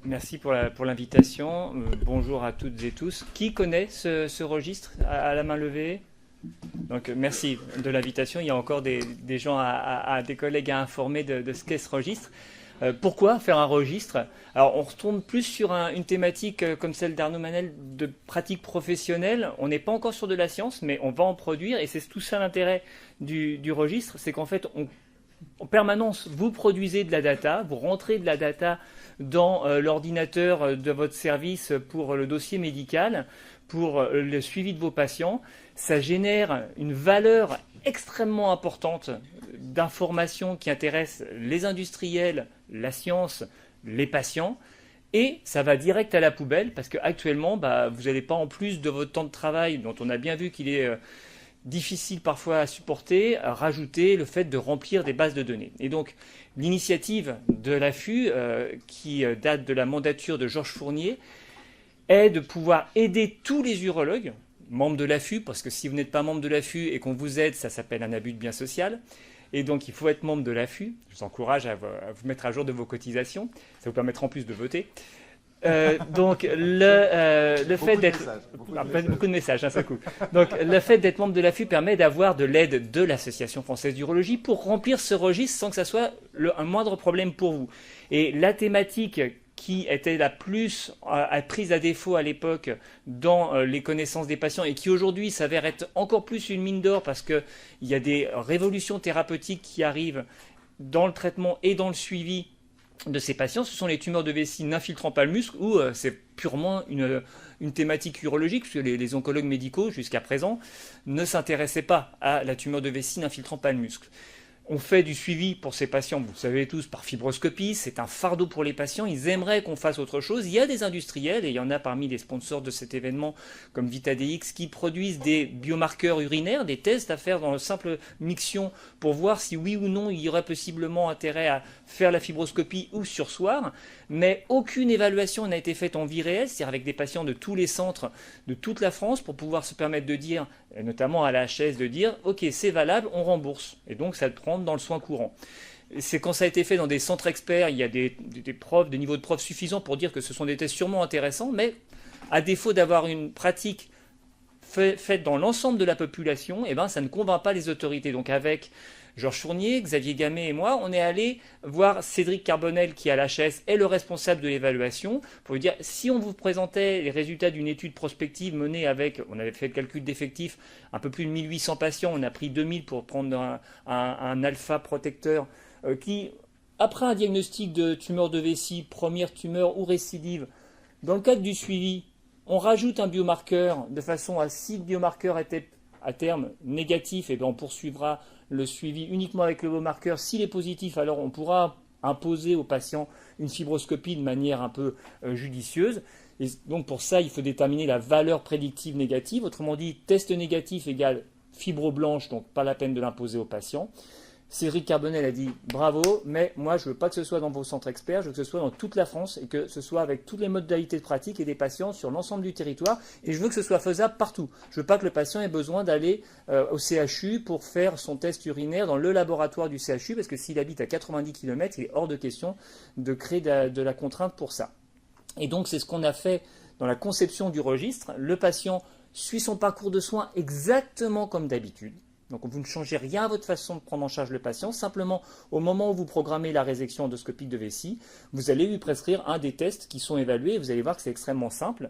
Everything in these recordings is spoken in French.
Merci pour l'invitation. Bonjour à toutes et tous. Qui connaît ce registre à la main levée? Donc, merci de l'invitation. Il y a encore des gens, des collègues à informer de ce qu'est ce registre. Pourquoi faire un registre? Alors, on retourne plus sur une thématique comme celle d'Arnaud Manel de pratique professionnelle. On n'est pas encore sur de la science, mais on va en produire. Et c'est tout ça l'intérêt du registre, c'est qu'en fait, en permanence, vous produisez de la data, vous rentrez de la data dans l'ordinateur de votre service pour le dossier médical, pour le suivi de vos patients. Ça génère une valeur extrêmement importante d'informations qui intéressent les industriels, la science, les patients. Et ça va direct à la poubelle parce qu'actuellement, vous n'allez pas, en plus de votre temps de travail, dont on a bien vu qu'il est difficile parfois à supporter, à rajouter le fait de remplir des bases de données. Et donc, l'initiative de l'AFU, qui date de la mandature de Georges Fournier, est de pouvoir aider tous les urologues, membres de l'AFU, parce que si vous n'êtes pas membre de l'AFU et qu'on vous aide, ça s'appelle un abus de bien social. Et donc, il faut être membre de l'AFU. Je vous encourage à vous mettre à jour de vos cotisations. Ça vous permettra en plus de voter. Donc le fait d'être beaucoup de messages, hein, ça coupe. Donc le fait d'être membre de l'AFU permet d'avoir de l'aide de l'Association française d'urologie pour remplir ce registre sans que ça soit un moindre problème pour vous. Et la thématique qui était la plus prise à défaut à l'époque dans les connaissances des patients et qui aujourd'hui s'avère être encore plus une mine d'or parce qu'il y a des révolutions thérapeutiques qui arrivent dans le traitement et dans le suivi de ces patients, ce sont les tumeurs de vessie n'infiltrant pas le muscle, où c'est purement une thématique urologique, puisque les oncologues médicaux, jusqu'à présent, ne s'intéressaient pas à la tumeur de vessie n'infiltrant pas le muscle. On fait du suivi pour ces patients, vous le savez tous, par fibroscopie, c'est un fardeau pour les patients, ils aimeraient qu'on fasse autre chose. Il y a des industriels, et il y en a parmi les sponsors de cet événement, comme VitaDX, qui produisent des biomarqueurs urinaires, des tests à faire dans le simple miction pour voir si oui ou non il y aurait possiblement intérêt à faire la fibroscopie ou sursoir, mais aucune évaluation n'a été faite en vie réelle, c'est-à-dire avec des patients de tous les centres de toute la France, pour pouvoir se permettre de dire, notamment à la HS, de dire « Ok, c'est valable, on rembourse ». Et donc ça rentre dans le soin courant. C'est quand ça a été fait dans des centres experts, il y a des profs, des niveaux de profs suffisants pour dire que ce sont des tests sûrement intéressants, mais à défaut d'avoir une pratique faite dans l'ensemble de la population, ça ne convainc pas les autorités. Donc avec Georges Fournier, Xavier Gamet et moi, on est allé voir Cédric Carbonel, qui à l'HS est le responsable de l'évaluation, pour lui dire, si on vous présentait les résultats d'une étude prospective menée avec, on avait fait le calcul d'effectifs, un peu plus de 1800 patients, on a pris 2000 pour prendre un alpha protecteur, qui, après un diagnostic de tumeur de vessie, première tumeur ou récidive, dans le cadre du suivi, on rajoute un biomarqueur de façon à, si le biomarqueur était à terme négatif, on poursuivra le suivi uniquement avec le biomarqueur. S'il est positif, alors on pourra imposer au patient une fibroscopie de manière un peu judicieuse. Et donc pour ça, il faut déterminer la valeur prédictive négative. Autrement dit, test négatif égale fibre blanche, donc pas la peine de l'imposer au patient. Cédric Carbonel a dit bravo, mais moi je ne veux pas que ce soit dans vos centres experts, je veux que ce soit dans toute la France et que ce soit avec toutes les modalités de pratique et des patients sur l'ensemble du territoire, et je veux que ce soit faisable partout. Je ne veux pas que le patient ait besoin d'aller au CHU pour faire son test urinaire dans le laboratoire du CHU, parce que s'il habite à 90 km, il est hors de question de créer de la contrainte pour ça. Et donc c'est ce qu'on a fait dans la conception du registre. Le patient suit son parcours de soins exactement comme d'habitude. Donc vous ne changez rien à votre façon de prendre en charge le patient, simplement au moment où vous programmez la résection endoscopique de vessie, vous allez lui prescrire un des tests qui sont évalués et vous allez voir que c'est extrêmement simple.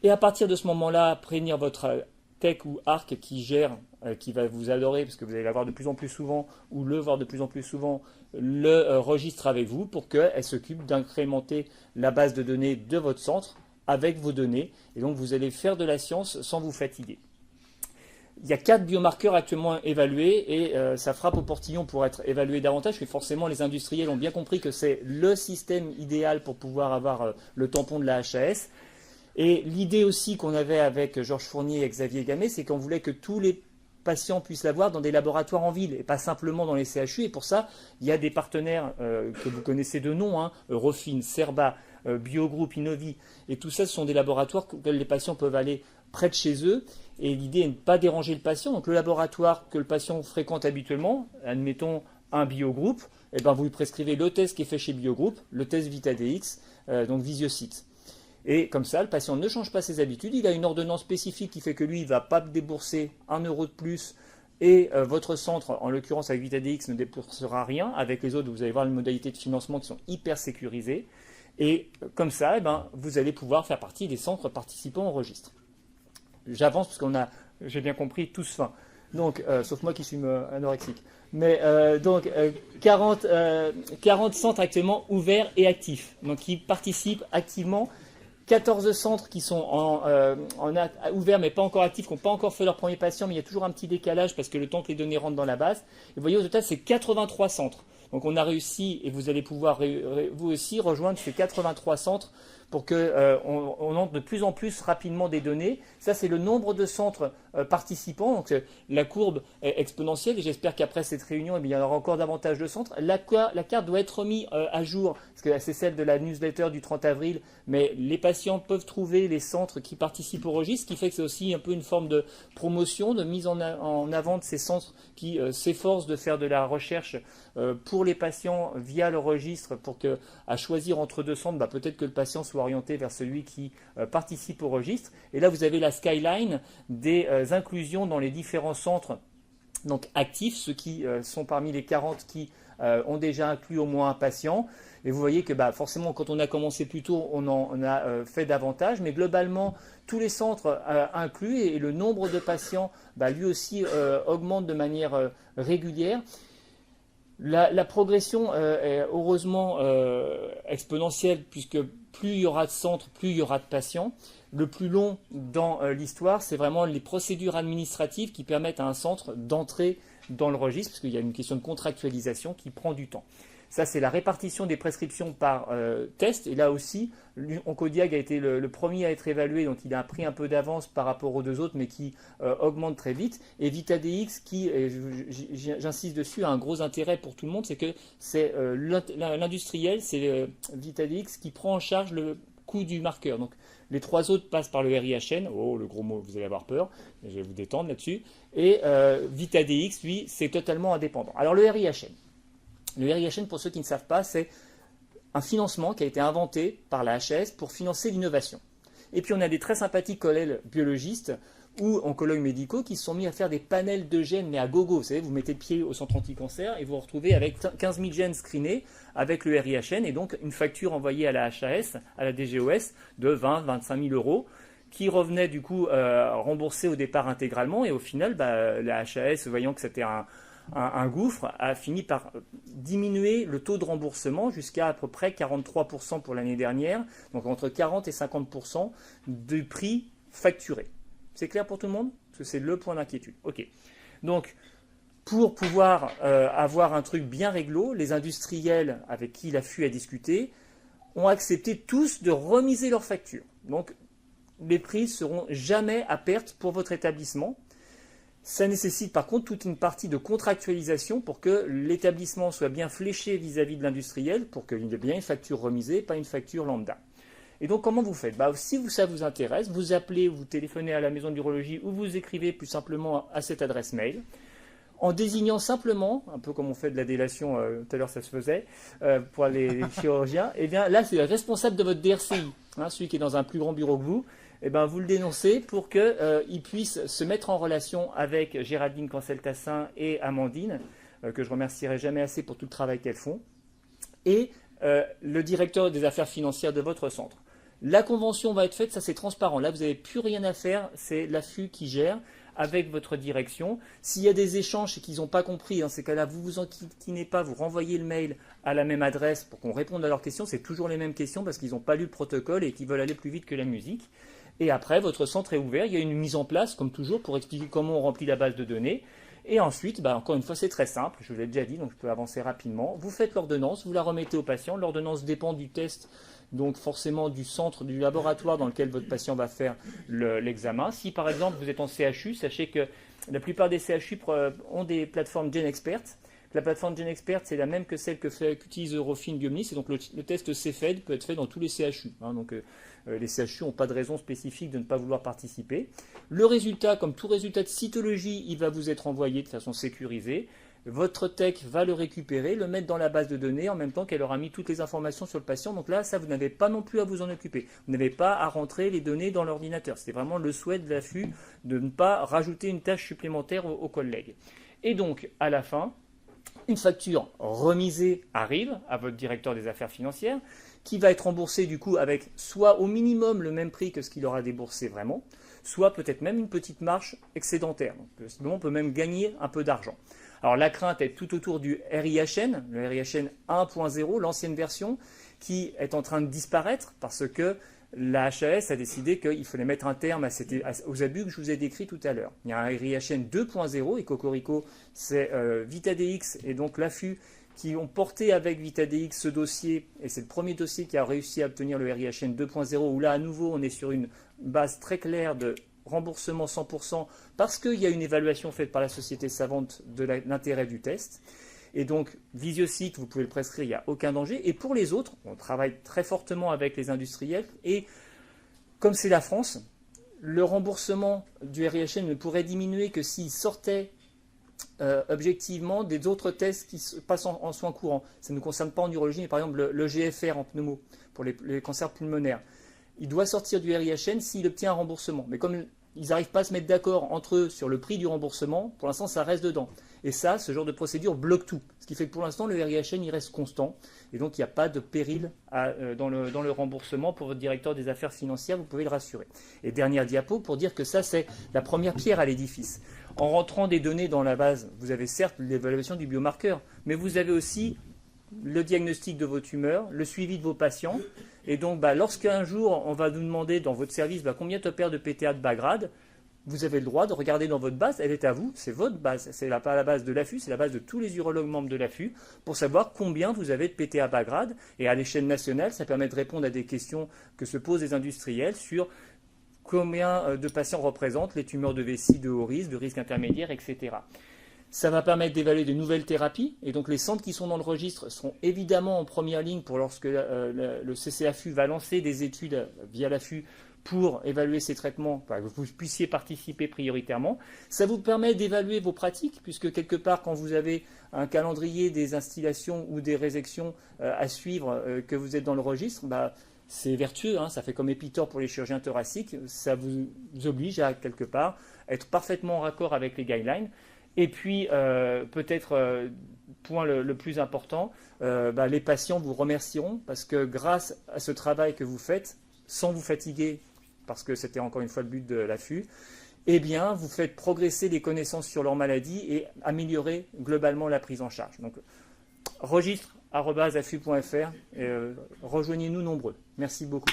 Et à partir de ce moment-là, prévenir votre tech ou ARC qui gère, qui va vous adorer parce que vous allez l'avoir de plus en plus souvent ou le voir de plus en plus souvent, le registre avec vous pour qu'elle s'occupe d'incrémenter la base de données de votre centre avec vos données. Et donc vous allez faire de la science sans vous fatiguer. Il y a 4 biomarqueurs actuellement évalués et ça frappe au portillon pour être évalué davantage, parce que forcément les industriels ont bien compris que c'est le système idéal pour pouvoir avoir le tampon de la HAS. Et l'idée aussi qu'on avait avec Georges Fournier et Xavier Gamet, c'est qu'on voulait que tous les patients puissent l'avoir dans des laboratoires en ville et pas simplement dans les CHU. Et pour ça, il y a des partenaires que vous connaissez de nom, Eurofin, Cerba, Biogroup, Innovi. Et tout ça, ce sont des laboratoires auxquels les patients peuvent aller près de chez eux. Et l'idée est de ne pas déranger le patient. Donc le laboratoire que le patient fréquente habituellement, admettons un Biogroup, vous lui prescrivez le test qui est fait chez Biogroup, le test VitaDX, donc Visiosite. Et comme ça, le patient ne change pas ses habitudes, il a une ordonnance spécifique qui fait que lui, il ne va pas débourser 1 euro de plus, et votre centre, en l'occurrence avec VitaDX, ne déboursera rien. Avec les autres, vous allez voir les modalités de financement qui sont hyper sécurisées. Et comme ça, vous allez pouvoir faire partie des centres participants au registre. J'avance parce j'ai bien compris, tous faim. Donc, sauf moi qui suis anorexique. Mais 40 centres actuellement ouverts et actifs, donc qui participent activement. 14 centres qui sont ouverts mais pas encore actifs, qui n'ont pas encore fait leur premier patient, mais il y a toujours un petit décalage parce que le temps que les données rentrent dans la base. Et vous voyez, au total, c'est 83 centres. Donc on a réussi, et vous allez pouvoir vous aussi rejoindre ces 83 centres pour qu'on entre de plus en plus rapidement des données. Ça, c'est le nombre de centres participants. Donc la courbe est exponentielle et j'espère qu'après cette réunion, il y en aura encore davantage de centres. La carte doit être remise à jour, parce que c'est celle de la newsletter du 30 avril, mais les patients peuvent trouver les centres qui participent au registre, ce qui fait que c'est aussi un peu une forme de promotion, de mise en avant de ces centres qui s'efforcent de faire de la recherche pour les patients via le registre, pour qu'à choisir entre deux centres, peut-être que le patient soit orienté vers celui qui participe au registre. Et là, vous avez la skyline des inclusions dans les différents centres donc actifs, ceux qui sont parmi les 40 qui ont déjà inclus au moins un patient. Et vous voyez que forcément, quand on a commencé plus tôt, on en a fait davantage. Mais globalement, tous les centres inclus et le nombre de patients, lui aussi, augmente de manière régulière. La progression est heureusement exponentielle, puisque plus il y aura de centres, plus il y aura de patients. Le plus long dans l'histoire, c'est vraiment les procédures administratives qui permettent à un centre d'entrer dans le registre, parce qu'il y a une question de contractualisation qui prend du temps. Ça, c'est la répartition des prescriptions par test. Et là aussi, Oncodiag a été le premier à être évalué, donc il a pris un peu d'avance par rapport aux deux autres, mais qui augmente très vite. Et VitaDX, qui, j'insiste dessus, a un gros intérêt pour tout le monde, c'est que c'est l'industriel, c'est VitaDX qui prend en charge le coût du marqueur. Donc, les trois autres passent par le RIHN. Oh, le gros mot, vous allez avoir peur. Je vais vous détendre là-dessus. Et VitaDX, lui, c'est totalement indépendant. Alors, le RIHN. Le RIHN, pour ceux qui ne savent pas, c'est un financement qui a été inventé par la HAS pour financer l'innovation. Et puis, on a des très sympathiques collègues biologistes ou oncologues médicaux qui se sont mis à faire des panels de gènes, mais à gogo. Vous savez, vous mettez le pied au centre anti-cancer et vous vous retrouvez avec 15 000 gènes screenés avec le RIHN et donc une facture envoyée à la HAS, à la DGOS, de 20-25 000 euros qui revenait du coup remboursé au départ intégralement. Et au final, la HAS, voyant que c'était un gouffre, a fini par diminuer le taux de remboursement jusqu'à peu près 43% pour l'année dernière, donc entre 40 et 50% du prix facturé. C'est clair pour tout le monde? Parce que c'est le point d'inquiétude. Ok. Donc, pour pouvoir avoir un truc bien réglo, les industriels avec qui l'AFU a discuté ont accepté tous de remiser leurs factures. Donc, les prix ne seront jamais à perte pour votre établissement. Ça nécessite par contre toute une partie de contractualisation pour que l'établissement soit bien fléché vis-à-vis de l'industriel, pour qu'il y ait bien une facture remisée, pas une facture lambda. Et donc comment vous faites? Si ça vous intéresse, vous appelez, vous téléphonez à la maison d'urologie ou vous écrivez plus simplement à cette adresse mail, en désignant simplement, un peu comme on fait de la délation, tout à l'heure ça se faisait, pour les chirurgiens, et bien là c'est le responsable de votre DRCI, celui qui est dans un plus grand bureau que vous, et ben vous le dénoncez pour qu'il puisse se mettre en relation avec Géraldine Cancel-Tassin et Amandine, que je remercierai jamais assez pour tout le travail qu'elles font, et le directeur des affaires financières de votre centre. La convention va être faite, ça c'est transparent. Là, vous n'avez plus rien à faire, c'est l'AFU qui gère avec votre direction. S'il y a des échanges et qu'ils n'ont pas compris, dans ces cas-là, vous vous enquiquinez pas, vous renvoyez le mail à la même adresse pour qu'on réponde à leurs questions. C'est toujours les mêmes questions parce qu'ils n'ont pas lu le protocole et qu'ils veulent aller plus vite que la musique. Et après, votre centre est ouvert. Il y a une mise en place, comme toujours, pour expliquer comment on remplit la base de données. Et ensuite, encore une fois, c'est très simple. Je vous l'ai déjà dit, donc je peux avancer rapidement. Vous faites l'ordonnance, vous la remettez au patient. L'ordonnance dépend du test, donc forcément du centre, du laboratoire dans lequel votre patient va faire l'examen. Si par exemple vous êtes en CHU, sachez que la plupart des CHU ont des plateformes GenExpert. La plateforme GenExpert, c'est la même que celle qu'utilise Eurofins Biomnis, et donc le test CFED peut être fait dans tous les CHU. Les CHU n'ont pas de raison spécifique de ne pas vouloir participer. Le résultat, comme tout résultat de cytologie, il va vous être envoyé de façon sécurisée. Votre tech va le récupérer, le mettre dans la base de données en même temps qu'elle aura mis toutes les informations sur le patient. Donc là, ça, vous n'avez pas non plus à vous en occuper. Vous n'avez pas à rentrer les données dans l'ordinateur. C'était vraiment le souhait de l'AFU de ne pas rajouter une tâche supplémentaire aux collègues. Et donc, à la fin, une facture remisée arrive à votre directeur des affaires financières qui va être remboursée du coup avec soit au minimum le même prix que ce qu'il aura déboursé vraiment, soit peut-être même une petite marge excédentaire. Donc, sinon, on peut même gagner un peu d'argent. Alors la crainte est tout autour du RIHN, le RIHN 1.0, l'ancienne version, qui est en train de disparaître parce que la HAS a décidé qu'il fallait mettre un terme aux abus que je vous ai décrits tout à l'heure. Il y a un RIHN 2.0 et Cocorico, c'est VitaDX et donc l'AFU qui ont porté avec VitaDX ce dossier, et c'est le premier dossier qui a réussi à obtenir le RIHN 2.0, où là à nouveau on est sur une base très claire de remboursement 100% parce qu'il y a une évaluation faite par la société savante de l'intérêt du test. Et donc, Visiosite, vous pouvez le prescrire, il n'y a aucun danger. Et pour les autres, on travaille très fortement avec les industriels. Et comme c'est la France, le remboursement du RIHN ne pourrait diminuer que s'il sortait objectivement des autres tests qui se passent en soins courants. Ça ne nous concerne pas en urologie, mais par exemple le GFR en pneumo, pour les cancers pulmonaires. Il doit sortir du RIHN s'il obtient un remboursement. Mais comme ils n'arrivent pas à se mettre d'accord entre eux sur le prix du remboursement, pour l'instant, ça reste dedans. Et ça, ce genre de procédure bloque tout. Ce qui fait que pour l'instant, le RIHN, il reste constant. Et donc, il n'y a pas de péril dans le remboursement pour votre directeur des affaires financières. Vous pouvez le rassurer. Et dernière diapo pour dire que ça, c'est la première pierre à l'édifice. En rentrant des données dans la base, vous avez certes l'évaluation du biomarqueur, mais vous avez aussi le diagnostic de vos tumeurs, le suivi de vos patients. Et donc, lorsqu'un jour, on va nous demander dans votre service combien tu opères de PTA de bas grade, vous avez le droit de regarder dans votre base, elle est à vous, c'est votre base, c'est pas la base de l'AFU, c'est la base de tous les urologues membres de l'AFU, pour savoir combien vous avez de PTA bas grade. Et à l'échelle nationale, ça permet de répondre à des questions que se posent les industriels sur combien de patients représentent les tumeurs de vessie de haut risque, de risque intermédiaire, etc. Ça va permettre d'évaluer de nouvelles thérapies, et donc les centres qui sont dans le registre seront évidemment en première ligne pour lorsque le CCAFU va lancer des études via l'AFU pour évaluer ces traitements, que vous puissiez participer prioritairement. Ça vous permet d'évaluer vos pratiques, puisque quelque part, quand vous avez un calendrier des instillations ou des résections à suivre, que vous êtes dans le registre, c'est vertueux, ça fait comme Epitor pour les chirurgiens thoraciques, ça vous oblige à quelque part être parfaitement en raccord avec les guidelines. Et puis, peut-être, point le plus important, les patients vous remercieront parce que grâce à ce travail que vous faites, sans vous fatiguer, parce que c'était encore une fois le but de l'AFU, eh bien, vous faites progresser les connaissances sur leur maladie et améliorer globalement la prise en charge. Donc, registre@afu.fr et rejoignez-nous nombreux. Merci beaucoup.